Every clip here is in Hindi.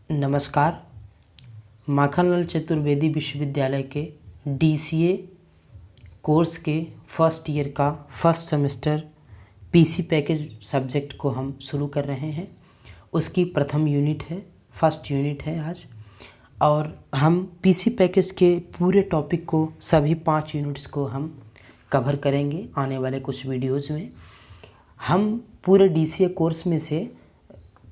नमस्कार। माखनलाल चतुर्वेदी विश्वविद्यालय के DCA कोर्स के फर्स्ट ईयर का first semester PC package subject को हम शुरू कर रहे हैं। उसकी प्रथम यूनिट है, फर्स्ट यूनिट है आज, और हम PC पैकेज के पूरे टॉपिक को, सभी 5 यूनिट्स को हम कवर करेंगे आने वाले कुछ वीडियोज़ में। हम पूरे DCA कोर्स में से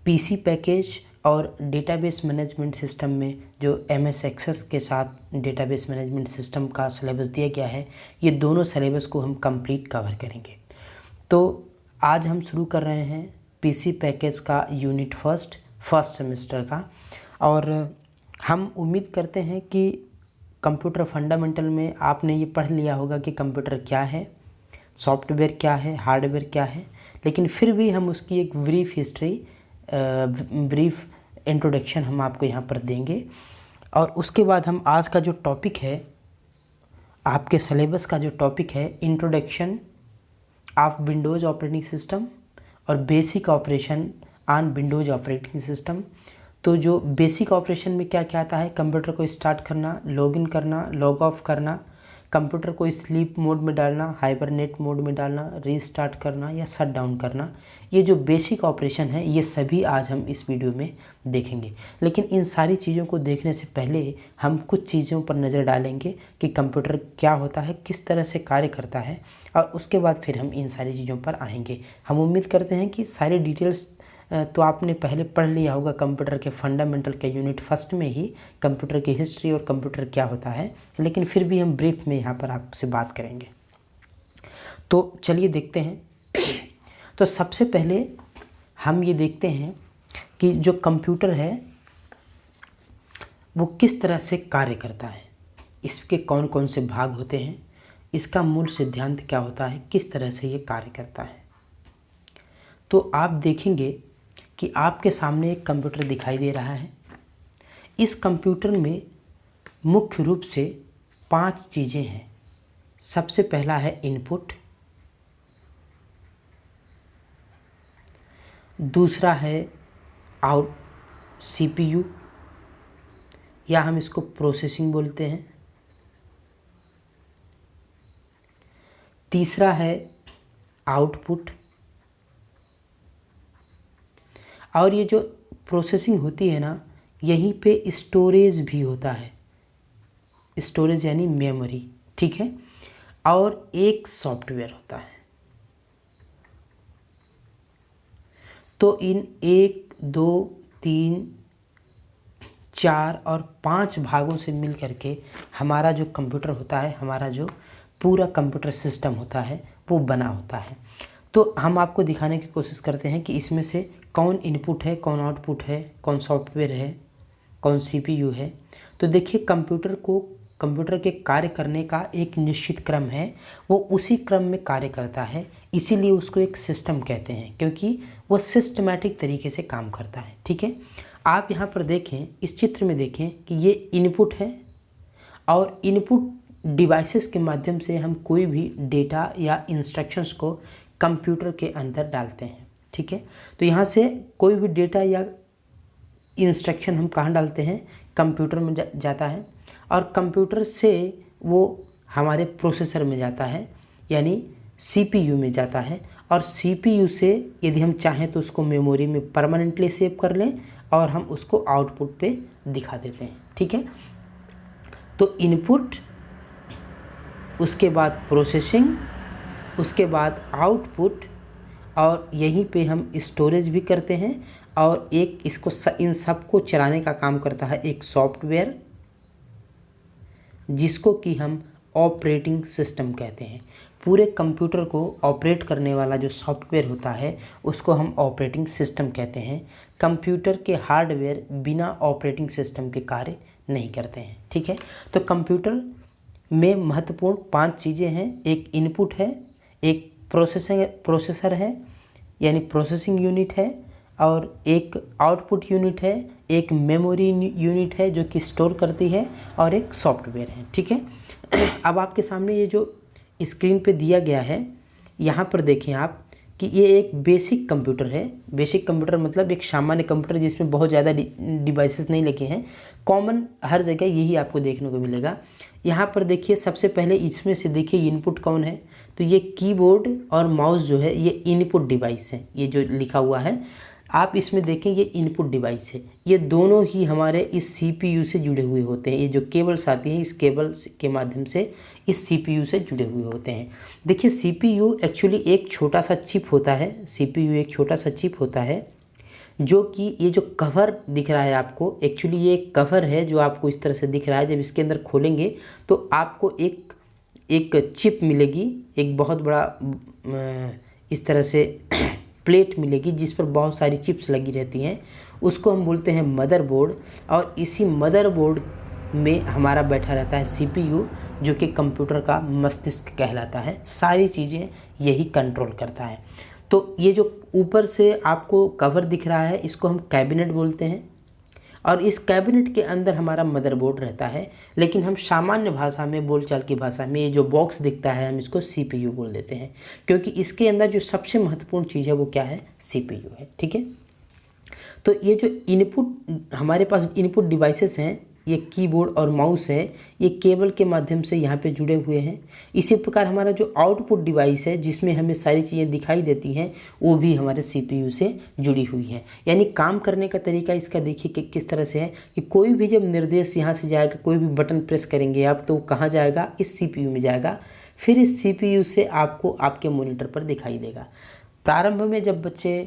PC पैकेज और डेटाबेस मैनेजमेंट सिस्टम में जो MS एक्सेस के साथ डेटाबेस मैनेजमेंट सिस्टम का सिलेबस दिया गया है, ये दोनों सिलेबस को हम कंप्लीट कवर करेंगे। तो आज हम शुरू कर रहे हैं PC पैकेज का यूनिट फर्स्ट सेमेस्टर का, और हम उम्मीद करते हैं कि कंप्यूटर फंडामेंटल में आपने ये पढ़ लिया होगा कि कंप्यूटर क्या है, सॉफ्टवेयर क्या है, हार्डवेयर क्या है, लेकिन फिर भी हम उसकी एक ब्रीफ हिस्ट्री, ब्रीफ इंट्रोडक्शन हम आपको यहाँ पर देंगे। और उसके बाद हम आज का जो टॉपिक है, आपके सिलेबस का जो टॉपिक है, introduction of Windows operating system और basic operation on Windows operating system. तो जो बेसिक ऑपरेशन में क्या क्या आता है, कंप्यूटर को स्टार्ट करना, लॉगिन करना, लॉग ऑफ करना, कंप्यूटर को स्लीप मोड में डालना, हाइबरनेट मोड में डालना, रीस्टार्ट करना या शट डाउन करना, ये जो बेसिक ऑपरेशन है ये सभी आज हम इस वीडियो में देखेंगे। लेकिन इन सारी चीज़ों को देखने से पहले हम कुछ चीज़ों पर नज़र डालेंगे कि कंप्यूटर क्या होता है, किस तरह से कार्य करता है, और उसके बाद फिर हम इन सारी चीज़ों पर आएंगे। हम उम्मीद करते हैं कि सारी डिटेल्स तो आपने पहले पढ़ लिया होगा कंप्यूटर के फंडामेंटल के यूनिट फर्स्ट में ही, कंप्यूटर की हिस्ट्री और कंप्यूटर क्या होता है, लेकिन फिर भी हम ब्रीफ में यहाँ पर आपसे बात करेंगे। तो चलिए देखते हैं। तो सबसे पहले हम ये देखते हैं कि जो कंप्यूटर है वो किस तरह से कार्य करता है, इसके कौन कौन से भाग होते हैं, इसका मूल सिद्धांत क्या होता है, किस तरह से ये कार्य करता है। तो आप देखेंगे कि आपके सामने एक कंप्यूटर दिखाई दे रहा है। इस कंप्यूटर में मुख्य रूप से 5 चीज़ें हैं। सबसे पहला है इनपुट, दूसरा है CPU, या हम इसको प्रोसेसिंग बोलते हैं। तीसरा है आउटपुट, और ये जो प्रोसेसिंग होती है ना, यहीं पे स्टोरेज भी होता है, स्टोरेज यानी मेमोरी, ठीक है, और एक सॉफ्टवेयर होता है। तो इन 1, 2, 3, 4 और 5 भागों से मिल करके हमारा जो कंप्यूटर होता है, हमारा जो पूरा कंप्यूटर सिस्टम होता है वो बना होता है। तो हम आपको दिखाने की कोशिश करते हैं कि इसमें से कौन इनपुट है, कौन आउटपुट है, कौन सॉफ्टवेयर है, कौन CPU है। तो देखिए, कंप्यूटर के कार्य करने का एक निश्चित क्रम है, वो उसी क्रम में कार्य करता है, इसीलिए उसको एक सिस्टम कहते हैं, क्योंकि वो सिस्टमैटिक तरीके से काम करता है, ठीक है। आप यहाँ पर देखें, इस चित्र में देखें कि ये इनपुट है, और इनपुट डिवाइसेस के माध्यम से हम कोई भी डेटा या इंस्ट्रक्शंस को कंप्यूटर के अंदर डालते हैं, ठीक है। तो यहाँ से कोई भी डेटा या इंस्ट्रक्शन हम कहाँ डालते हैं, कंप्यूटर में जाता है, और कंप्यूटर से वो हमारे प्रोसेसर में जाता है, यानी CPU में जाता है, और CPU से यदि हम चाहें तो उसको मेमोरी में परमानेंटली सेव कर लें, और हम उसको आउटपुट पे दिखा देते हैं, ठीक है। तो इनपुट, उसके बाद प्रोसेसिंग, उसके बाद आउटपुट, और यहीं पे हम स्टोरेज भी करते हैं, और एक इसको इन सब को चलाने का काम करता है एक सॉफ्टवेयर, जिसको कि हम ऑपरेटिंग सिस्टम कहते हैं। पूरे कंप्यूटर को ऑपरेट करने वाला जो सॉफ्टवेयर होता है उसको हम ऑपरेटिंग सिस्टम कहते हैं। कंप्यूटर के हार्डवेयर बिना ऑपरेटिंग सिस्टम के कार्य नहीं करते हैं, ठीक है। तो कंप्यूटर में महत्वपूर्ण 5 चीज़ें हैं। एक इनपुट है, एक प्रोसेसर है यानी प्रोसेसिंग यूनिट है, और एक आउटपुट यूनिट है, एक मेमोरी यूनिट है जो कि स्टोर करती है, और एक सॉफ्टवेयर है, ठीक है। अब आपके सामने ये जो स्क्रीन पे दिया गया है, यहाँ पर देखें आप कि ये एक बेसिक कंप्यूटर है। बेसिक कंप्यूटर मतलब एक सामान्य कंप्यूटर जिसमें बहुत ज़्यादा डिवाइसेस नहीं लगे हैं, कॉमन हर जगह यही आपको देखने को मिलेगा। यहाँ पर देखिए सबसे पहले इसमें से देखिए इनपुट कौन है, तो ये कीबोर्ड और माउस जो है ये इनपुट डिवाइस है। ये जो लिखा हुआ है आप इसमें देखें ये इनपुट डिवाइस है। ये दोनों ही हमारे इस CPU से जुड़े हुए होते हैं। ये जो केबल्स आती हैं इस केबल्स के माध्यम से इस CPU से जुड़े हुए होते हैं। देखिए CPU एक्चुअली एक छोटा सा चिप होता है। CPU एक छोटा सा चिप होता है जो कि ये जो कवर दिख रहा है आपको, एक्चुअली ये एक कवर है जो आपको इस तरह से दिख रहा है। जब इसके अंदर खोलेंगे तो आपको एक चिप मिलेगी, एक बहुत बड़ा इस तरह से प्लेट मिलेगी जिस पर बहुत सारी चिप्स लगी रहती हैं। उसको हम बोलते हैं मदरबोर्ड, और इसी मदरबोर्ड में हमारा बैठा रहता है CPU जो कि कंप्यूटर का मस्तिष्क कहलाता है। सारी चीज़ें यही कंट्रोल करता है। तो ये जो ऊपर से आपको कवर दिख रहा है इसको हम कैबिनेट बोलते हैं, और इस कैबिनेट के अंदर हमारा मदरबोर्ड रहता है। लेकिन हम सामान्य भाषा में, बोलचाल की भाषा में, ये जो बॉक्स दिखता है हम इसको CPU बोल देते हैं, क्योंकि इसके अंदर जो सबसे महत्वपूर्ण चीज़ है वो क्या है, CPU है। ठीक है, तो ये जो इनपुट हमारे पास इनपुट डिवाइसेस हैं, ये कीबोर्ड और माउस है, ये केबल के माध्यम से यहाँ पे जुड़े हुए हैं। इसी प्रकार हमारा जो आउटपुट डिवाइस है जिसमें हमें सारी चीज़ें दिखाई देती हैं वो भी हमारे CPU से जुड़ी हुई हैं। यानी काम करने का तरीका इसका देखिए कि किस तरह से है कि कोई भी जब निर्देश यहाँ से जाएगा, कोई भी बटन प्रेस करेंगे आप तो कहाँ जाएगा, इस CPU में जाएगा। फिर इस CPU से आपको आपके मॉनिटर पर दिखाई देगा। प्रारंभ में जब बच्चे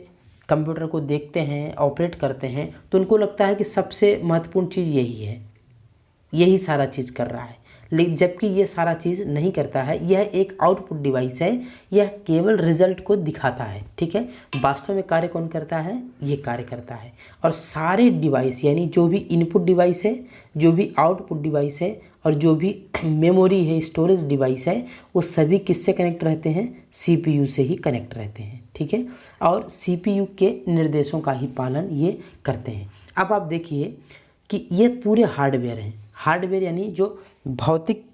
कंप्यूटर को देखते हैं, ऑपरेट करते हैं, तो उनको लगता है कि सबसे महत्वपूर्ण चीज़ यही है, यही सारा चीज़ कर रहा है, लेकिन जबकि ये सारा चीज़ नहीं करता है। यह एक आउटपुट डिवाइस है, यह केवल रिजल्ट को दिखाता है। ठीक है, वास्तव में कार्य कौन करता है, ये कार्य करता है। और सारे डिवाइस यानी जो भी इनपुट डिवाइस है, जो भी आउटपुट डिवाइस है और जो भी मेमोरी है, स्टोरेज डिवाइस है, वो सभी किससे कनेक्ट रहते हैं, CPU से ही कनेक्ट रहते हैं। ठीक है, और CPU के निर्देशों का ही पालन ये करते हैं। अब आप देखिए कि ये पूरे हार्डवेयर हैं। हार्डवेयर यानी जो भौतिक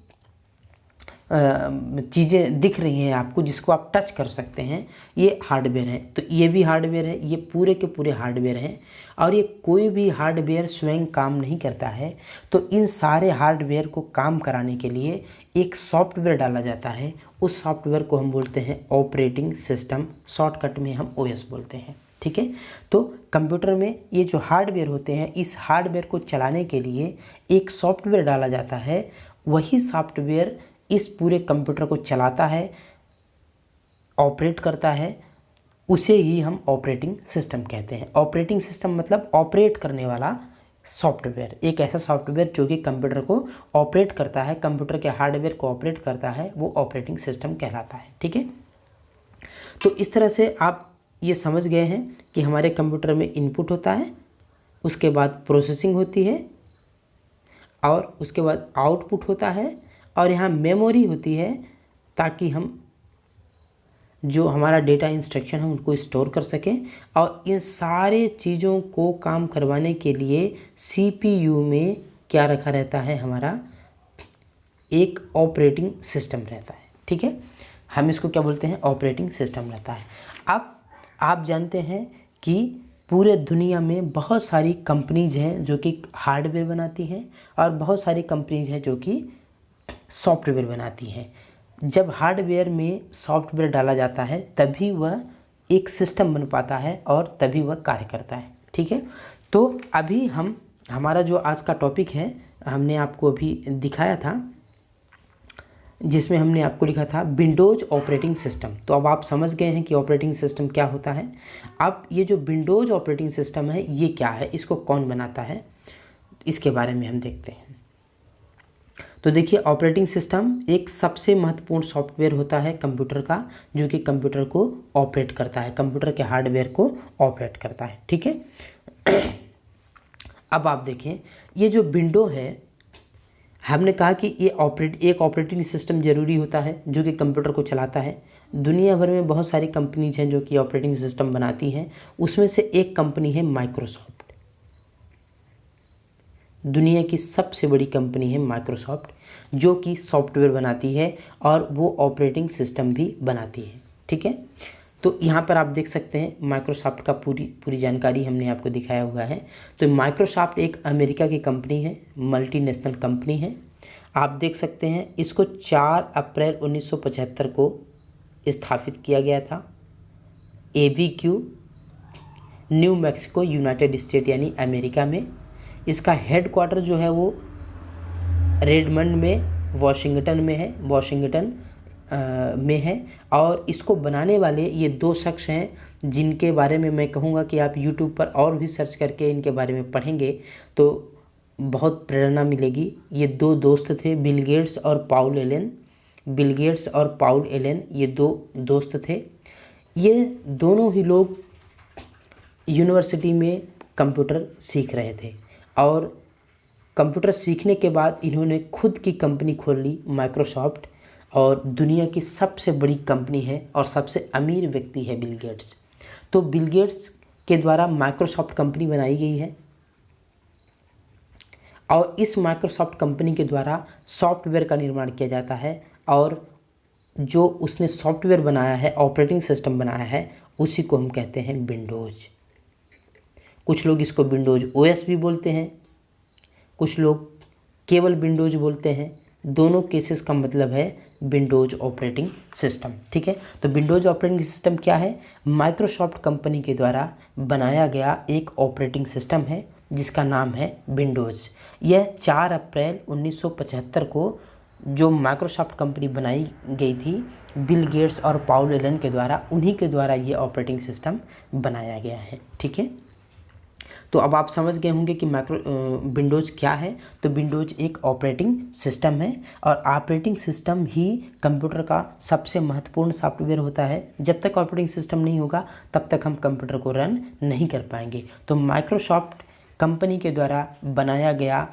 चीज़ें दिख रही हैं आपको, जिसको आप टच कर सकते हैं, ये हार्डवेयर है। तो ये भी हार्डवेयर है, ये पूरे के पूरे हार्डवेयर हैं। और ये कोई भी हार्डवेयर स्वयं काम नहीं करता है। तो इन सारे हार्डवेयर को काम कराने के लिए एक सॉफ्टवेयर डाला जाता है। उस सॉफ्टवेयर को हम बोलते हैं ऑपरेटिंग सिस्टम, शॉर्टकट में हम OS बोलते हैं। ठीक है, तो कंप्यूटर में ये जो हार्डवेयर होते हैं, इस हार्डवेयर को चलाने के लिए एक सॉफ्टवेयर डाला जाता है। वही सॉफ्टवेयर इस पूरे कंप्यूटर को चलाता है, ऑपरेट करता है। उसे ही हम ऑपरेटिंग सिस्टम कहते हैं। ऑपरेटिंग सिस्टम मतलब ऑपरेट करने वाला सॉफ्टवेयर, एक ऐसा सॉफ्टवेयर जो कि कंप्यूटर को ऑपरेट करता है, कंप्यूटर के हार्डवेयर को ऑपरेट करता है, वो ऑपरेटिंग सिस्टम कहलाता है। ठीक है, तो इस तरह से आप ये समझ गए हैं कि हमारे कंप्यूटर में इनपुट होता है, उसके बाद प्रोसेसिंग होती है, और उसके बाद आउटपुट होता है, और यहाँ मेमोरी होती है ताकि हम जो हमारा डेटा इंस्ट्रक्शन है उनको स्टोर कर सकें। और इन सारे चीज़ों को काम करवाने के लिए CPU में क्या रखा रहता है, हमारा एक ऑपरेटिंग सिस्टम रहता है। ठीक है, हम इसको क्या बोलते हैं, ऑपरेटिंग सिस्टम रहता है। अब आप जानते हैं कि पूरे दुनिया में बहुत सारी कंपनीज़ हैं जो कि हार्डवेयर बनाती हैं, और बहुत सारी कंपनीज़ हैं जो कि सॉफ्टवेयर बनाती हैं। जब हार्डवेयर में सॉफ्टवेयर डाला जाता है तभी वह एक सिस्टम बन पाता है और तभी वह कार्य करता है। ठीक है, तो अभी हमारा जो आज का टॉपिक है, हमने आपको अभी दिखाया था, जिसमें हमने आपको लिखा था विंडोज़ ऑपरेटिंग सिस्टम। तो अब आप समझ गए हैं कि ऑपरेटिंग सिस्टम क्या होता है। अब ये जो विंडोज़ ऑपरेटिंग सिस्टम है ये क्या है, इसको कौन बनाता है, इसके बारे में हम देखते हैं। तो देखिए, ऑपरेटिंग सिस्टम एक सबसे महत्वपूर्ण सॉफ्टवेयर होता है कंप्यूटर का, जो कि कंप्यूटर को ऑपरेट करता है, कंप्यूटर के हार्डवेयर को ऑपरेट करता है। ठीक है, अब आप देखें ये जो विंडो है, हमने कहा कि ये एक ऑपरेटिंग सिस्टम ज़रूरी होता है जो कि कंप्यूटर को चलाता है। दुनिया भर में बहुत सारी कंपनीज हैं जो कि ऑपरेटिंग सिस्टम बनाती हैं। उसमें से एक कंपनी है माइक्रोसॉफ्ट। दुनिया की सबसे बड़ी कंपनी है माइक्रोसॉफ्ट, जो कि सॉफ्टवेयर बनाती है और वो ऑपरेटिंग सिस्टम भी बनाती है। ठीक है, तो यहाँ पर आप देख सकते हैं माइक्रोसॉफ्ट का पूरी जानकारी हमने आपको दिखाया हुआ है। तो माइक्रोसॉफ्ट एक अमेरिका की कंपनी है, मल्टीनेशनल कंपनी है। आप देख सकते हैं इसको 4 अप्रैल 1975 को स्थापित किया गया था ABQ, new Mexico, United state यानी अमेरिका में। इसका हेडक्वार्टर जो है वो रेडमंड में वाशिंगटन में है। और इसको बनाने वाले ये 2 शख्स हैं जिनके बारे में मैं कहूँगा कि आप YouTube पर और भी सर्च करके इनके बारे में पढ़ेंगे तो बहुत प्रेरणा मिलेगी। ये 2 दोस्त थे, बिल गेट्स और पाउल एलन। ये 2 दोस्त थे। ये दोनों ही लोग यूनिवर्सिटी में कंप्यूटर सीख रहे थे और कंप्यूटर सीखने के बाद इन्होंने खुद की कंपनी खोल ली माइक्रोसॉफ्ट, और दुनिया की सबसे बड़ी कंपनी है और सबसे अमीर व्यक्ति है बिल गेट्स। तो बिल गेट्स के द्वारा माइक्रोसॉफ्ट कंपनी बनाई गई है और इस माइक्रोसॉफ्ट कंपनी के द्वारा सॉफ्टवेयर का निर्माण किया जाता है और जो उसने सॉफ्टवेयर बनाया है, ऑपरेटिंग सिस्टम बनाया है, उसी को हम कहते हैं विंडोज़। कुछ लोग इसको विंडोज़ OS भी बोलते हैं, कुछ लोग केवल विंडोज़ बोलते हैं। दोनों केसेस का मतलब है विंडोज़ ऑपरेटिंग सिस्टम। ठीक है, तो विंडोज़ ऑपरेटिंग सिस्टम क्या है? माइक्रोसॉफ्ट कंपनी के द्वारा बनाया गया एक ऑपरेटिंग सिस्टम है जिसका नाम है विंडोज़। यह 4 अप्रैल 1975 को जो माइक्रोसॉफ्ट कंपनी बनाई गई थी बिल गेट्स और पाउल एलन के द्वारा, उन्हीं के द्वारा ये ऑपरेटिंग सिस्टम बनाया गया है। ठीक है, तो अब आप समझ गए होंगे कि विंडोज़ क्या है। तो विंडोज़ एक ऑपरेटिंग सिस्टम है और ऑपरेटिंग सिस्टम ही कंप्यूटर का सबसे महत्वपूर्ण सॉफ्टवेयर होता है। जब तक ऑपरेटिंग सिस्टम नहीं होगा तब तक हम कंप्यूटर को रन नहीं कर पाएंगे। तो माइक्रोसॉफ्ट कंपनी के द्वारा बनाया गया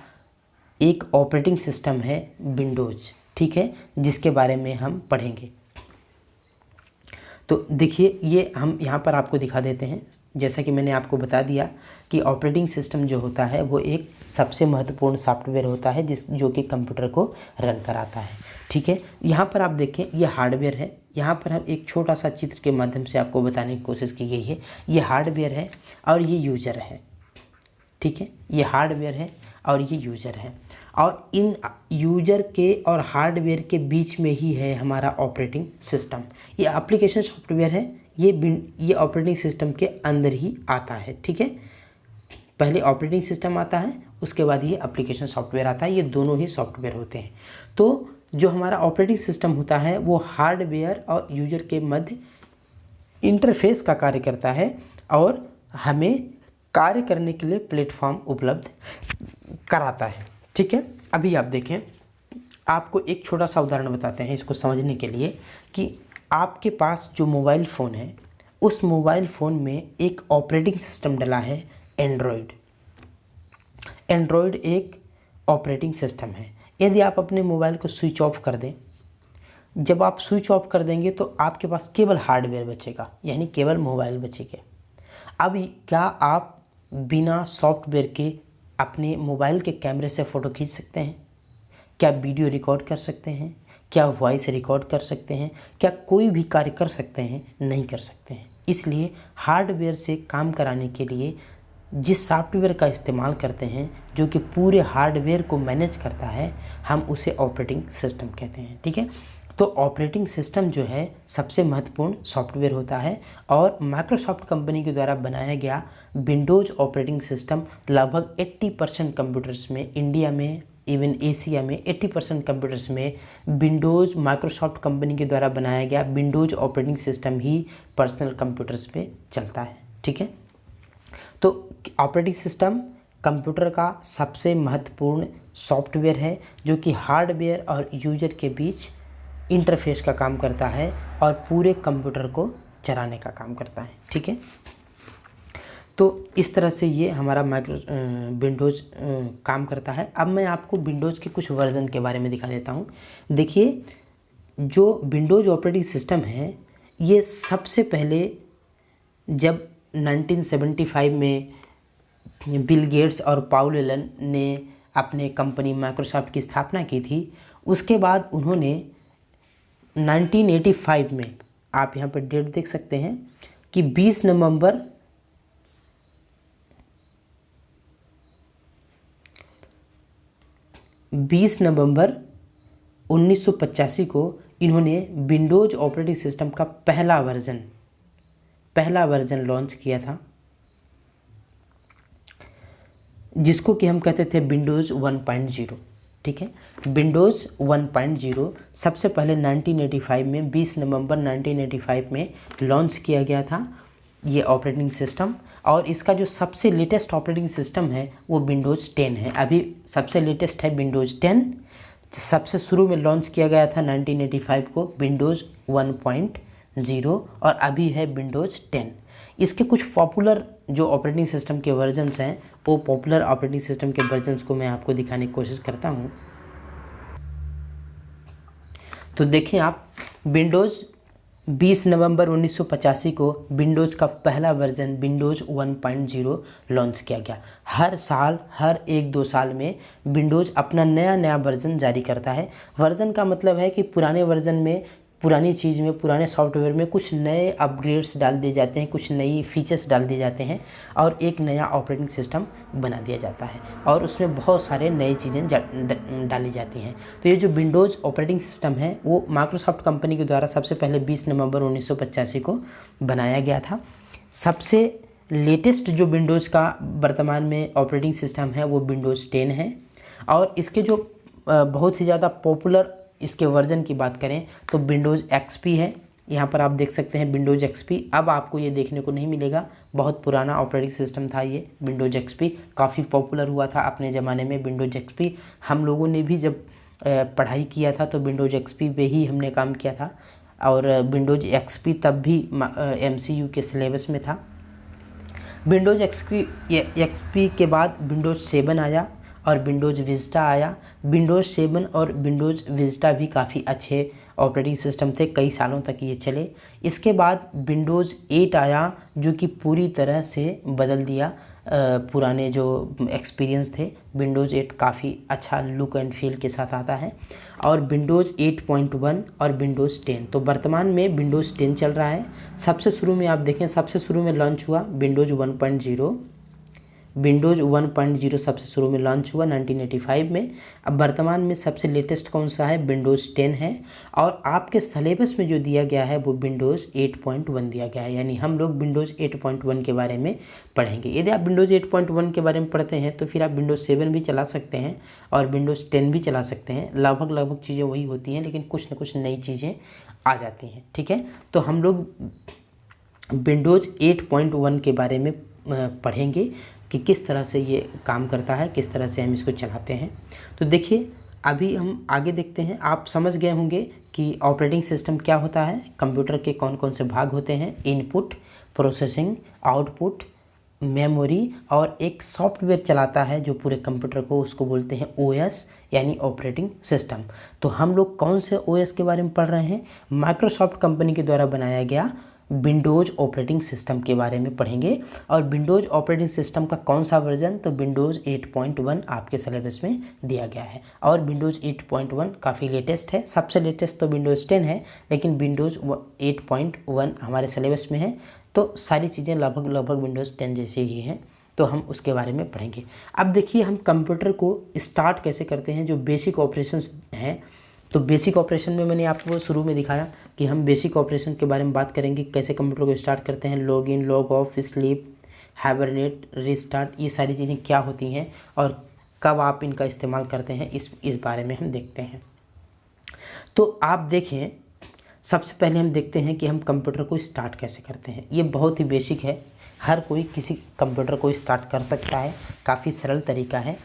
एक ऑपरेटिंग सिस्टम है विंडोज़। ठीक है, जिसके बारे में हम पढ़ेंगे। तो देखिए, ये हम यहाँ पर आपको दिखा देते हैं। जैसा कि मैंने आपको बता दिया कि ऑपरेटिंग सिस्टम जो होता है वो एक सबसे महत्वपूर्ण सॉफ्टवेयर होता है जो कि कंप्यूटर को रन कराता है। ठीक है, यहाँ पर आप देखें ये हार्डवेयर है। यहाँ पर हम एक छोटा सा चित्र के माध्यम से आपको बताने की कोशिश की गई है। ये हार्डवेयर है और ये यूज़र है। ठीक है, ये हार्डवेयर है और ये यूज़र है, और इन यूज़र के और हार्डवेयर के बीच में ही है हमारा ऑपरेटिंग सिस्टम। ये एप्लीकेशन सॉफ्टवेयर है, ये ऑपरेटिंग सिस्टम के अंदर ही आता है। ठीक है, पहले ऑपरेटिंग सिस्टम आता है, उसके बाद ये एप्लीकेशन सॉफ्टवेयर आता है। ये दोनों ही सॉफ्टवेयर होते हैं। तो जो हमारा ऑपरेटिंग सिस्टम होता है वो हार्डवेयर और यूज़र के मध्य इंटरफेस का कार्य करता है और हमें कार्य करने के लिए प्लेटफॉर्म उपलब्ध कराता है। ठीक है, अभी आप देखें, आपको एक छोटा सा उदाहरण बताते हैं इसको समझने के लिए कि आपके पास जो मोबाइल फ़ोन है उस मोबाइल फ़ोन में एक ऑपरेटिंग सिस्टम डला है एंड्रॉयड। एंड्रॉयड एक ऑपरेटिंग सिस्टम है। यदि आप अपने मोबाइल को स्विच ऑफ कर दें, जब आप स्विच ऑफ कर देंगे तो आपके पास केवल हार्डवेयर बचेगा, यानी केवल मोबाइल बचेगा। अब क्या आप बिना सॉफ्टवेयर के अपने मोबाइल के कैमरे से फ़ोटो खींच सकते हैं? क्या वीडियो रिकॉर्ड कर सकते हैं? क्या वॉइस रिकॉर्ड कर सकते हैं? क्या कोई भी कार्य कर सकते हैं? नहीं कर सकते हैं। इसलिए हार्डवेयर से काम कराने के लिए जिस सॉफ्टवेयर का इस्तेमाल करते हैं जो कि पूरे हार्डवेयर को मैनेज करता है, हम उसे ऑपरेटिंग सिस्टम कहते हैं। ठीक है, तो ऑपरेटिंग सिस्टम जो है सबसे महत्वपूर्ण सॉफ्टवेयर होता है और माइक्रोसॉफ्ट कंपनी के द्वारा बनाया गया विंडोज़ ऑपरेटिंग सिस्टम लगभग 80% कंप्यूटर्स में, इंडिया में, इवन एशिया में 80% कंप्यूटर्स में विंडोज़ माइक्रोसॉफ्ट कंपनी के द्वारा बनाया गया विंडोज़ ऑपरेटिंग सिस्टम ही पर्सनल कंप्यूटर्स पे चलता है। ठीक है, तो ऑपरेटिंग सिस्टम कंप्यूटर का सबसे महत्वपूर्ण सॉफ्टवेयर है जो कि हार्डवेयर और यूज़र के बीच इंटरफेस का काम करता है और पूरे कंप्यूटर को चलाने का काम करता है। ठीक है, तो इस तरह से ये हमारा विंडोज़ काम करता है। अब मैं आपको विंडोज़ के कुछ वर्ज़न के बारे में दिखा देता हूँ। देखिए, जो विंडोज़ ऑपरेटिंग सिस्टम है ये सबसे पहले जब 1975 में बिल गेट्स और पाउल एलन ने अपने कंपनी माइक्रोसॉफ्ट की स्थापना की थी, उसके बाद उन्होंने 1985 में आप यहाँ पर डेट देख सकते हैं कि 20 नवंबर 1985 को इन्होंने विंडोज ऑपरेटिंग सिस्टम का पहला वर्जन लॉन्च किया था, जिसको कि हम कहते थे विंडोज 1.0। ठीक है, विंडोज 1.0 सबसे पहले 1985 में 20 नवंबर 1985 में लॉन्च किया गया था ये ऑपरेटिंग सिस्टम। और इसका जो सबसे लेटेस्ट ऑपरेटिंग सिस्टम है वो विंडोज़ 10 है। अभी सबसे लेटेस्ट है विंडोज़ 10। सबसे शुरू में लॉन्च किया गया था 1985 को विंडोज़ 1.0 और अभी है विंडोज़ 10। इसके कुछ पॉपुलर जो ऑपरेटिंग सिस्टम के वर्जन्स हैं, वो पॉपुलर ऑपरेटिंग सिस्टम के वर्जन्स को मैं आपको दिखाने की कोशिश करता हूँ। तो देखें आप, विंडोज़ 20 नवंबर 1985 को विंडोज़ का पहला वर्जन विंडोज़ 1.0 लॉन्च किया गया। हर साल, हर 1-2 साल में विंडोज़ अपना नया वर्जन जारी करता है। वर्जन का मतलब है कि पुराने वर्जन में, पुरानी चीज़ में, पुराने सॉफ्टवेयर में कुछ नए अपग्रेड्स डाल दिए जाते हैं, कुछ नई फीचर्स डाल दिए जाते हैं और एक नया ऑपरेटिंग सिस्टम बना दिया जाता है और उसमें बहुत सारे नई चीज़ें डाली जाती हैं। तो ये जो विंडोज़ ऑपरेटिंग सिस्टम है वो माइक्रोसॉफ्ट कंपनी के द्वारा सबसे पहले 20 नवंबर 1985 को बनाया गया था। सबसे लेटेस्ट जो विंडोज़ का वर्तमान में ऑपरेटिंग सिस्टम है वो विंडोज़ 10 है। और इसके जो बहुत ही ज़्यादा पॉपुलर इसके वर्जन की बात करें तो विंडोज़ XP है। यहाँ पर आप देख सकते हैं विंडोज़ XP। अब आपको ये देखने को नहीं मिलेगा, बहुत पुराना ऑपरेटिंग सिस्टम था ये विंडोज़ XP। काफ़ी पॉपुलर हुआ था अपने ज़माने में विंडोज़ XP। हम लोगों ने भी जब पढ़ाई किया था तो विंडोज़ XP पे ही हमने काम किया था और विंडोज़ XP तब भी MCU के सिलेबस में था। विंडोज़ XP के बाद विंडोज़ 7 आया और विंडोज़ विस्टा आया। विंडोज़ 7 और विंडोज़ विस्टा भी काफ़ी अच्छे ऑपरेटिंग सिस्टम थे, कई सालों तक ये चले। इसके बाद विंडोज़ 8 आया जो कि पूरी तरह से बदल दिया पुराने जो एक्सपीरियंस थे। विंडोज़ 8 काफ़ी अच्छा लुक एंड फील के साथ आता है। और विंडोज़ 8.1 और विंडोज़ 10, तो वर्तमान में विंडोज़ 10 चल रहा है। सबसे शुरू में आप देखें, सबसे शुरू में लॉन्च हुआ विंडोज़ 1.0। विंडोज़ 1.0 सबसे शुरू में लॉन्च हुआ 1985 में। अब वर्तमान में सबसे लेटेस्ट कौन सा है, विंडोज़ 10 है। और आपके सिलेबस में जो दिया गया है वो विंडोज़ 8.1 दिया गया है, यानी हम लोग विंडोज़ 8.1 के बारे में पढ़ेंगे। यदि आप विंडोज़ 8.1 के बारे में पढ़ते हैं तो फिर आप विंडोज़ 7 भी चला सकते हैं और विंडोज़ 10 भी चला सकते हैं। लगभग चीज़ें वही होती हैं, लेकिन कुछ न कुछ नई चीज़ें आ जाती हैं। ठीक है, तो हम लोग विंडोज़ 8.1 के बारे में पढ़ेंगे कि किस तरह से ये काम करता है, किस तरह से हम इसको चलाते हैं। तो देखिए, अभी हम आगे देखते हैं। आप समझ गए होंगे कि ऑपरेटिंग सिस्टम क्या होता है, कंप्यूटर के कौन कौन से भाग होते हैं, इनपुट, प्रोसेसिंग, आउटपुट, मेमोरी और एक सॉफ्टवेयर चलाता है जो पूरे कंप्यूटर को, उसको बोलते हैं OS यानी ऑपरेटिंग सिस्टम। तो हम लोग कौन से OS के बारे में पढ़ रहे हैं, माइक्रोसॉफ्ट कंपनी के द्वारा बनाया गया विंडोज़ ऑपरेटिंग सिस्टम के बारे में पढ़ेंगे। और विंडोज़ ऑपरेटिंग सिस्टम का कौन सा वर्जन, तो विंडोज़ 8.1 आपके सिलेबस में दिया गया है। और विंडोज़ 8.1 काफ़ी लेटेस्ट है। सबसे लेटेस्ट तो विंडोज़ 10 है, लेकिन विंडोज़ 8.1 हमारे सिलेबस में है। तो सारी चीज़ें लगभग विंडोज़ 10 जैसे ही हैं, तो हम उसके बारे में पढ़ेंगे। अब देखिए, हम कंप्यूटर को स्टार्ट कैसे करते हैं, जो बेसिक ऑपरेशंस हैं। तो बेसिक ऑपरेशन में मैंने आपको शुरू में दिखाया कि हम बेसिक ऑपरेशन के बारे में बात करेंगे, कैसे कंप्यूटर को स्टार्ट करते हैं, log in, log of, sleep, hibernate, restart, ये सारी चीज़ें क्या होती हैं और कब आप इनका इस्तेमाल करते हैं, इस बारे में हम देखते हैं। तो आप देखें, सबसे पहले हम देखते हैं कि हम कंप्यूटर को स्टार्ट कैसे करते हैं। ये बहुत ही बेसिक है, हर कोई किसी कंप्यूटर को स्टार्ट कर सकता है, काफ़ी सरल तरीका है।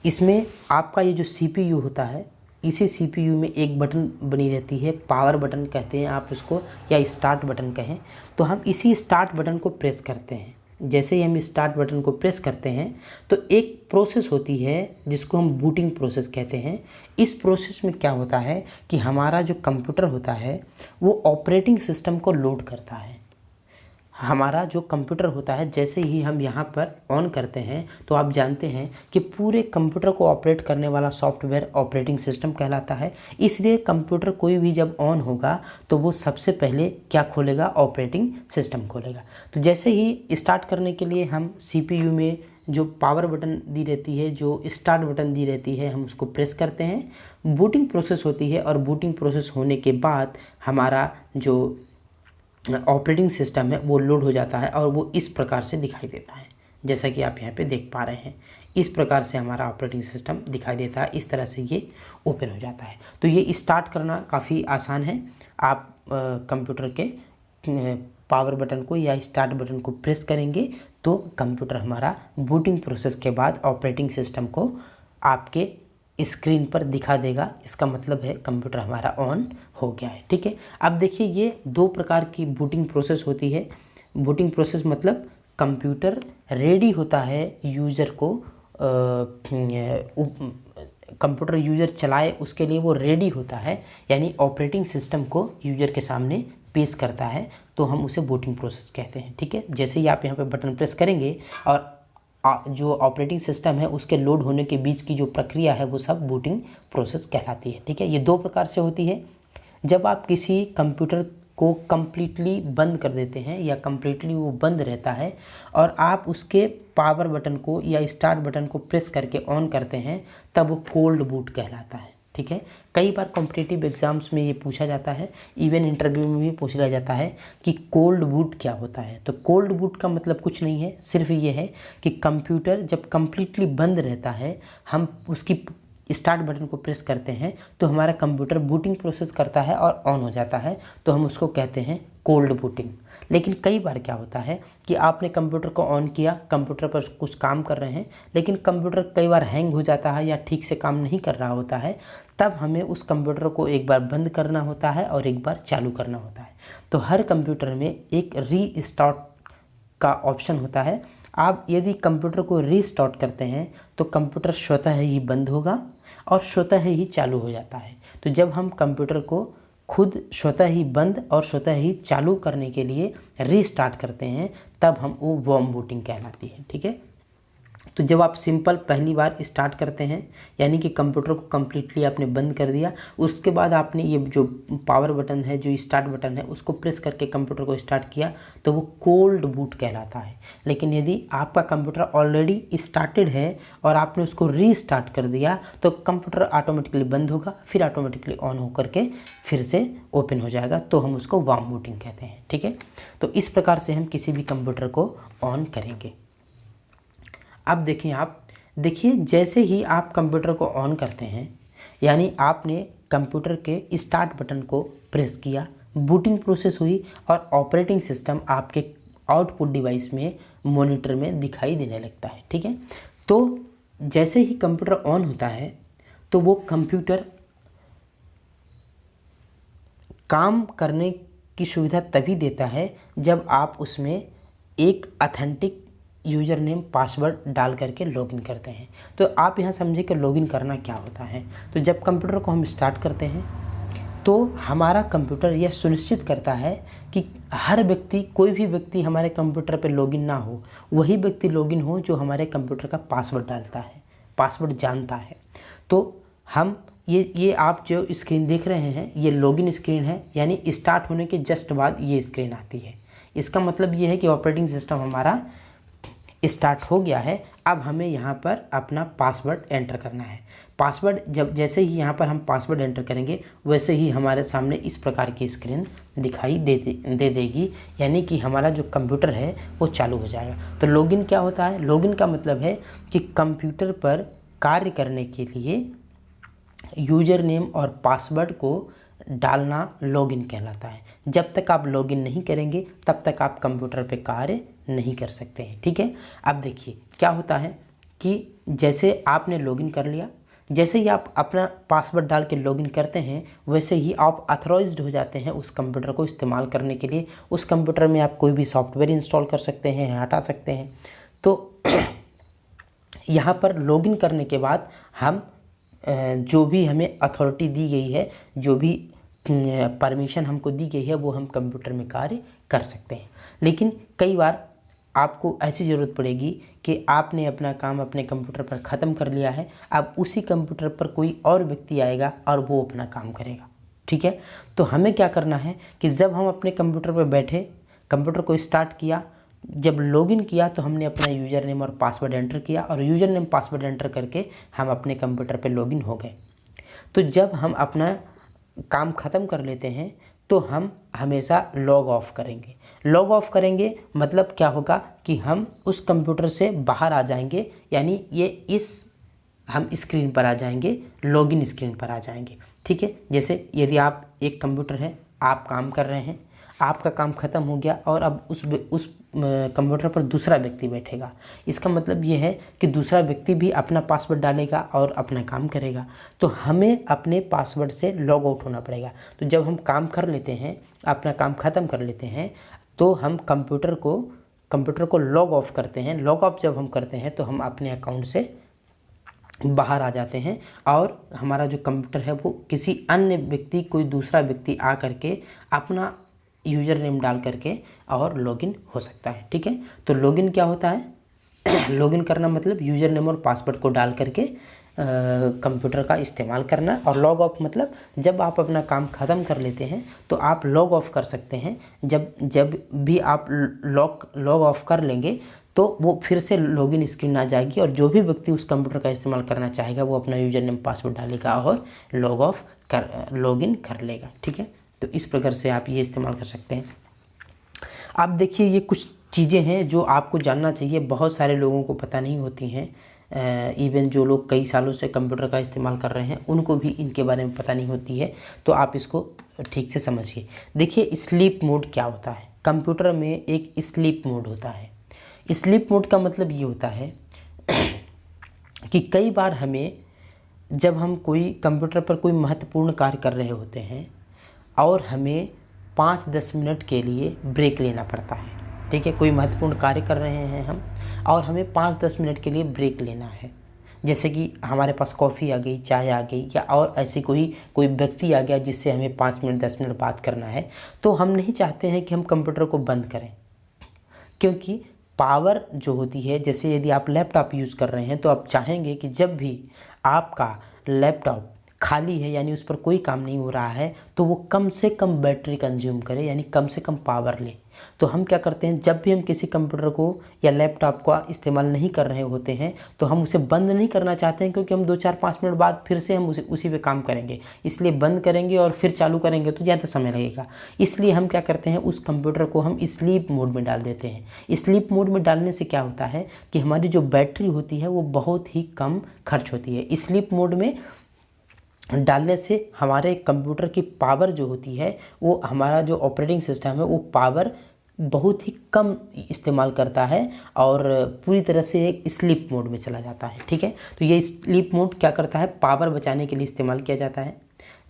इसमें आपका ये जो CPU होता है, इसी CPU में एक बटन बनी रहती है, पावर बटन कहते हैं आप उसको, या स्टार्ट बटन कहें। तो हम इसी स्टार्ट बटन को प्रेस करते हैं। जैसे ही हम स्टार्ट बटन को प्रेस करते हैं तो एक प्रोसेस होती है जिसको हम बूटिंग प्रोसेस कहते हैं। इस प्रोसेस में क्या होता है कि हमारा जो कंप्यूटर होता है वो ऑपरेटिंग सिस्टम को लोड करता है। हमारा जो कंप्यूटर होता है जैसे ही हम यहाँ पर ऑन करते हैं तो आप जानते हैं कि पूरे कंप्यूटर को ऑपरेट करने वाला सॉफ्टवेयर ऑपरेटिंग सिस्टम कहलाता है। इसलिए कंप्यूटर कोई भी जब ऑन होगा तो वो सबसे पहले क्या खोलेगा, ऑपरेटिंग सिस्टम खोलेगा। तो जैसे ही स्टार्ट करने के लिए हम CPU में जो पावर बटन दी रहती है, जो स्टार्ट बटन दी रहती है, हम उसको प्रेस करते हैं। बूटिंग प्रोसेस होती है और बूटिंग प्रोसेस होने के बाद हमारा जो ऑपरेटिंग सिस्टम है वो लोड हो जाता है और वो इस प्रकार से दिखाई देता है, जैसा कि आप यहाँ पे देख पा रहे हैं। इस प्रकार से हमारा ऑपरेटिंग सिस्टम दिखाई देता है, इस तरह से ये ओपन हो जाता है। तो ये स्टार्ट करना काफ़ी आसान है। आप कंप्यूटर के पावर बटन को या स्टार्ट बटन को प्रेस करेंगे तो कंप्यूटर हमारा बूटिंग प्रोसेस के बाद ऑपरेटिंग सिस्टम को आपके स्क्रीन पर दिखा देगा। इसका मतलब है कंप्यूटर हमारा ऑन हो गया है। ठीक है, अब देखिए ये दो प्रकार की बूटिंग प्रोसेस होती है। बूटिंग प्रोसेस मतलब कंप्यूटर रेडी होता है यूज़र को, कंप्यूटर यूज़र चलाए उसके लिए वो रेडी होता है, यानी ऑपरेटिंग सिस्टम को यूज़र के सामने पेश करता है, तो हम उसे बूटिंग प्रोसेस कहते हैं। ठीक है, जैसे ही आप यहाँ पे बटन प्रेस करेंगे और जो ऑपरेटिंग सिस्टम है उसके लोड होने के बीच की जो प्रक्रिया है वो सब बूटिंग प्रोसेस कहलाती है। ठीक है, ये दो प्रकार से होती है। जब आप किसी कंप्यूटर को कम्प्लीटली बंद कर देते हैं या कम्प्लीटली वो बंद रहता है और आप उसके पावर बटन को या स्टार्ट बटन को प्रेस करके ऑन करते हैं, तब वो कोल्ड बूट कहलाता है। ठीक है, कई बार कॉम्पिटिटिव एग्जाम्स में ये पूछा जाता है, इवन इंटरव्यू में भी पूछ लिया जाता है कि कोल्ड बूट क्या होता है। तो कोल्ड बूट का मतलब कुछ नहीं है, सिर्फ ये है कि कंप्यूटर जब कम्प्लीटली बंद रहता है, हम उसकी स्टार्ट बटन को प्रेस करते हैं तो हमारा कंप्यूटर बूटिंग प्रोसेस करता है और ऑन हो जाता है, तो हम उसको कहते हैं कोल्ड बूटिंग। लेकिन कई बार क्या होता है कि आपने कंप्यूटर को ऑन किया, कंप्यूटर पर कुछ काम कर रहे हैं, लेकिन कंप्यूटर कई बार हैंग हो जाता है या ठीक से काम नहीं कर रहा होता है, तब हमें उस कंप्यूटर को एक बार बंद करना होता है और एक बार चालू करना होता है। तो हर कंप्यूटर में एक रीस्टार्ट का ऑप्शन होता है। आप यदि कंप्यूटर को रीस्टार्ट करते हैं तो कंप्यूटर स्वतः ही बंद होगा और स्वतः ही चालू हो जाता है। तो जब हम कंप्यूटर को खुद स्वतः ही बंद और स्वतः ही चालू करने के लिए रीस्टार्ट करते हैं, तब हम वो वार्म बूटिंग कहलाती है। ठीक है, तो जब आप सिंपल पहली बार स्टार्ट करते हैं, यानी कि कंप्यूटर को कम्प्लीटली आपने बंद कर दिया, उसके बाद आपने ये जो पावर बटन है, जो स्टार्ट बटन है, उसको प्रेस करके कंप्यूटर को स्टार्ट किया, तो वो कोल्ड बूट कहलाता है। लेकिन यदि आपका कंप्यूटर ऑलरेडी स्टार्टेड है और आपने उसको रीस्टार्ट कर दिया, तो कंप्यूटर ऑटोमेटिकली बंद होगा, फिर ऑटोमेटिकली ऑन होकर के फिर से ओपन हो जाएगा, तो हम उसको वार्म बूटिंग कहते हैं। ठीक है, तो इस प्रकार से हम किसी भी कंप्यूटर को ऑन करेंगे। अब देखिए जैसे ही आप कंप्यूटर को ऑन करते हैं, यानी आपने कंप्यूटर के स्टार्ट बटन को प्रेस किया, बूटिंग प्रोसेस हुई और ऑपरेटिंग सिस्टम आपके आउटपुट डिवाइस में, मॉनिटर में दिखाई देने लगता है। ठीक है, तो जैसे ही कंप्यूटर ऑन होता है तो वो कंप्यूटर काम करने की सुविधा तभी देता है जब आप उसमें एक ऑथेंटिक यूज़र नेम पासवर्ड डाल करके लॉगिन करते हैं। तो आप यहाँ समझे कि लॉगिन करना क्या होता है। तो जब कंप्यूटर को हम स्टार्ट करते हैं तो हमारा कंप्यूटर यह सुनिश्चित करता है कि हर व्यक्ति, कोई भी व्यक्ति हमारे कंप्यूटर पे लॉगिन ना हो, वही व्यक्ति लॉगिन हो जो हमारे कंप्यूटर का पासवर्ड डालता है, पासवर्ड जानता है। तो हम ये आप जो स्क्रीन देख रहे हैं ये लॉगिन स्क्रीन है, यानी स्टार्ट होने के जस्ट बाद ये स्क्रीन आती है। इसका मतलब ये है कि ऑपरेटिंग सिस्टम हमारा स्टार्ट हो गया है। अब हमें यहाँ पर अपना पासवर्ड एंटर करना है। पासवर्ड जैसे ही यहाँ पर हम पासवर्ड एंटर करेंगे, वैसे ही हमारे सामने इस प्रकार की स्क्रीन दिखाई दे देगी, यानी कि हमारा जो कंप्यूटर है वो चालू हो जाएगा। तो लॉगिन क्या होता है? लॉगिन का मतलब है कि कंप्यूटर पर कार्य करने के लिए यूज़र नेम और पासवर्ड को डालना लॉगिन कहलाता है। जब तक आप लॉगिन नहीं करेंगे तब तक आप कंप्यूटर पे कार्य नहीं कर सकते हैं। ठीक है, अब देखिए क्या होता है कि जैसे आपने लॉगिन कर लिया, जैसे ही आप अपना पासवर्ड डाल के लॉगिन करते हैं, वैसे ही आप ऑथराइज्ड हो जाते हैं उस कंप्यूटर को इस्तेमाल करने के लिए। उस कंप्यूटर में आप कोई भी सॉफ्टवेयर इंस्टॉल कर सकते हैं, हटा सकते हैं। तो यहाँ पर लॉगिन करने के बाद हम जो भी हमें अथॉरिटी दी गई है, जो भी परमिशन हमको दी गई है वो हम कंप्यूटर में कार्य कर सकते हैं। लेकिन कई बार आपको ऐसी ज़रूरत पड़ेगी कि आपने अपना काम अपने कंप्यूटर पर ख़त्म कर लिया है, अब उसी कंप्यूटर पर कोई और व्यक्ति आएगा और वो अपना काम करेगा। ठीक है, तो हमें क्या करना है कि जब हम अपने कंप्यूटर पर बैठे, कंप्यूटर को स्टार्ट किया, जब लॉगिन किया तो हमने अपना यूज़र नेम और पासवर्ड एंटर किया और यूज़र नेम पासवर्ड एंटर करके हम अपने कंप्यूटर पर लॉगिन हो गए। तो जब हम अपना काम ख़त्म कर लेते हैं तो हम हमेशा लॉग ऑफ करेंगे। लॉग ऑफ करेंगे मतलब क्या होगा कि हम उस कंप्यूटर से बाहर आ जाएंगे, यानी हम स्क्रीन पर आ जाएंगे, लॉगिन स्क्रीन पर आ जाएंगे। ठीक है, जैसे यदि आप एक कंप्यूटर है, आप काम कर रहे हैं, आपका काम ख़त्म हो गया और अब उस कंप्यूटर पर दूसरा व्यक्ति बैठेगा। इसका मतलब ये है कि दूसरा व्यक्ति भी अपना पासवर्ड डालेगा और अपना काम करेगा। तो हमें अपने पासवर्ड से लॉग आउट होना पड़ेगा। तो जब हम काम कर लेते हैं, अपना काम ख़त्म कर लेते हैं, तो हम कंप्यूटर को लॉग ऑफ करते हैं। लॉग ऑफ जब हम करते हैं तो हम अपने अकाउंट से बाहर आ जाते हैं और हमारा जो कंप्यूटर है वो किसी अन्य व्यक्ति, कोई दूसरा व्यक्ति आ करके अपना यूज़र नेम डाल करके और लॉगिन हो सकता है। ठीक है, तो लॉगिन क्या होता है? लॉगिन करना मतलब यूज़र नेम और पासवर्ड को डाल करके कंप्यूटर का इस्तेमाल करना। और लॉग ऑफ मतलब जब आप अपना काम ख़त्म कर लेते हैं तो आप लॉग ऑफ कर सकते हैं। जब भी आप लॉग ऑफ कर लेंगे तो वो फिर से लॉगिन स्क्रीन आ जाएगी और जो भी व्यक्ति उस कंप्यूटर का इस्तेमाल करना चाहेगा वो अपना यूज़र नेम पासवर्ड डालेगा और लॉगिन कर लेगा। ठीक है, तो इस प्रकार से आप ये इस्तेमाल कर सकते हैं। आप देखिए, ये कुछ चीज़ें हैं जो आपको जानना चाहिए, बहुत सारे लोगों को पता नहीं होती हैं। इवन जो लोग कई सालों से कंप्यूटर का इस्तेमाल कर रहे हैं उनको भी इनके बारे में पता नहीं होती है, तो आप इसको ठीक से समझिए। देखिए, स्लीप मोड क्या होता है? कंप्यूटर में एक स्लीप मोड होता है। स्लीप मोड का मतलब ये होता है कि कई बार हमें, जब हम कोई कंप्यूटर पर कोई महत्वपूर्ण कार्य कर रहे होते हैं और हमें 5-10 मिनट के लिए ब्रेक लेना पड़ता है। ठीक है, कोई महत्वपूर्ण कार्य कर रहे हैं हम और हमें 5-10 मिनट के लिए ब्रेक लेना है। जैसे कि हमारे पास कॉफ़ी आ गई, चाय आ गई, या और ऐसे कोई व्यक्ति आ गया जिससे हमें 5 मिनट 10 मिनट बात करना है, तो हम नहीं चाहते हैं कि हम कंप्यूटर को बंद करें, क्योंकि पावर जो होती है, जैसे यदि आप लैपटॉप यूज़ कर रहे हैं तो आप चाहेंगे कि जब भी आपका लैपटॉप खाली है, यानी उस पर कोई काम नहीं हो रहा है, तो वो कम से कम बैटरी कंज्यूम करे, यानी कम से कम पावर ले। तो हम क्या करते हैं, जब भी हम किसी कंप्यूटर को या लैपटॉप का इस्तेमाल नहीं कर रहे होते हैं तो हम उसे बंद नहीं करना चाहते हैं, क्योंकि हम 2-4-5 मिनट बाद फिर से हम उसी पे काम करेंगे, इसलिए बंद करेंगे और फिर चालू करेंगे तो ज़्यादा समय लगेगा। इसलिए हम क्या करते हैं, उस कंप्यूटर को हम स्लीप मोड में डाल देते हैं। स्लीप मोड में डालने से क्या होता है कि हमारी जो बैटरी होती है वो बहुत ही कम खर्च होती है। स्लीप मोड में डालने से हमारे कंप्यूटर की पावर जो होती है, वो हमारा जो ऑपरेटिंग सिस्टम है वो पावर बहुत ही कम इस्तेमाल करता है और पूरी तरह से एक स्लीप मोड में चला जाता है। ठीक है, तो ये स्लीप मोड क्या करता है, पावर बचाने के लिए इस्तेमाल किया जाता है।